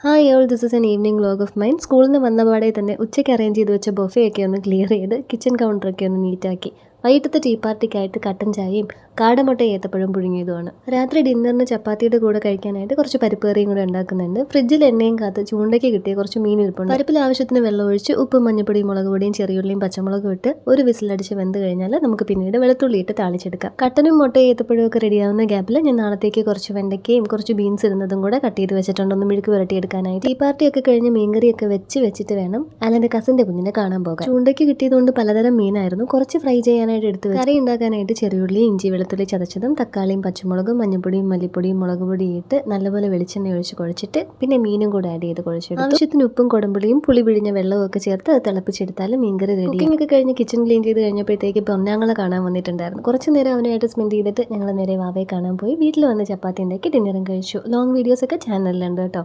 Hi all, this is an evening vlog of mine. സ്കൂളിൽ നിന്ന് വന്നപാടെ തന്നെ ഉച്ചയ്ക്ക് അറേഞ്ച് ചെയ്ത് വെച്ച ബൊഫേ ഒക്കെ ഒന്ന് ക്ലിയർ ചെയ്ത് കിച്ചൺ കൗണ്ടറൊക്കെ ഒന്ന് നീറ്റാക്കി. വൈകിട്ടത്തെ ടീ പാർട്ടിക്കായിട്ട് കട്ടൻ ചായയും കാടമുട്ട ഏത്തപ്പഴം പുഴുങ്ങിയതുമാണ്. രാത്രി ഡിന്നറിന് ചപ്പാത്തിയുടെ കൂടെ കഴിക്കാനായിട്ട് കുറച്ച് പരിപ്പ് കറിയും കൂടെ ഉണ്ടാക്കുന്നുണ്ട്. ഫ്രിഡ്ജിൽ എണ്ണയും കാത്ത് ചൂണ്ടയ്ക്ക് കിട്ടിയ കുറച്ച് മീൻ ഇരിപ്പുണ്ട്. പരിപ്പിൽ ആവശ്യത്തിന് വെള്ളം ഒഴിച്ച് ഉപ്പും മഞ്ഞപ്പൊടിയും മുളക് പൊടിയും ചെറിയുള്ളിയും പച്ചമുളകും ഇട്ട് ഒരു വിസിലടിച്ച് വെന്ത് കഴിഞ്ഞാൽ നമുക്ക് പിന്നീട് വെളുത്തുള്ളി ഇട്ട് താളിച്ചെടുക്കാം. കട്ടനും മുട്ടയും ഏത്തപ്പഴവും ഒക്കെ റെഡിയാവുന്ന ഗ്യാപ്പിൽ ഞാൻ നാളത്തേക്ക് കുറച്ച് വെണ്ടയ്ക്കയും കുറച്ച് ബീൻസ് ഇരുന്നതും കൂടെ കട്ട് ചെയ്ത് വെച്ചിട്ടുണ്ട്, ഒന്ന് മെഴുക്ക് പുരട്ടിയെടുക്കാനായിട്ട്. ടീ പാർട്ടിയൊക്കെ കഴിഞ്ഞ് മീൻകറിയൊക്കെ വെച്ചിട്ട് വേണം അല്ലെൻ്റെ കസിൻ്റെ കുഞ്ഞിനെ കാണാൻ പോകാൻ. ചൂണ്ടയ്ക്ക് കിട്ടിയതുകൊണ്ട് പലതരം മീനായിരുന്നു. കുറച്ച് ഫ്രൈ ചെയ്യാനായിട്ട് എടുത്ത് കറി ഉണ്ടാക്കാനായിട്ട് ചെറിയുള്ളി, ഇഞ്ചി, വെളുത്തുള്ളി ചതച്ചതും തക്കാളിയും പച്ചമുളകും മഞ്ഞപ്പൊടിയും മല്ലിപ്പൊടിയും മുളക് പൊടിയും ഇട്ട് നല്ലപോലെ വെളിച്ചെണ്ണ ഒഴിച്ച് കുഴച്ചിട്ട് പിന്നെ മീനും കൂടെ ആഡ് ചെയ്ത് കുഴച്ചെടുത്തു. ആവശ്യത്തിന് ഉപ്പും കുടമ്പുളിയും പുളി പിഴിഞ്ഞ വെള്ളവും ഒക്കെ ചേർത്ത് അത് തിളപ്പിച്ചെടുത്താലും മീൻകറി റെഡി. കുക്കിംഗ് ഒക്കെ കഴിഞ്ഞ് കിച്ചൺ ക്ലീൻ ചെയ്ത് കഴിഞ്ഞപ്പോഴത്തേക്ക് പൊന്നാങ്ങളെ കാണാൻ വന്നിട്ടുണ്ടായിരുന്നു. കുറച്ച് നേരം അവനായിട്ട് സ്പെൻഡ് ചെയ്തിട്ട് ഞങ്ങൾ നേരെ വാവയെ കാണാൻ പോയി. വീട്ടിൽ വന്ന് ചപ്പാത്തി ഉണ്ടാക്കി ഡിന്നറും കഴിച്ചു. ലോങ് വീഡിയോസ് ഒക്കെ ചാനലിലുണ്ട് കേട്ടോ.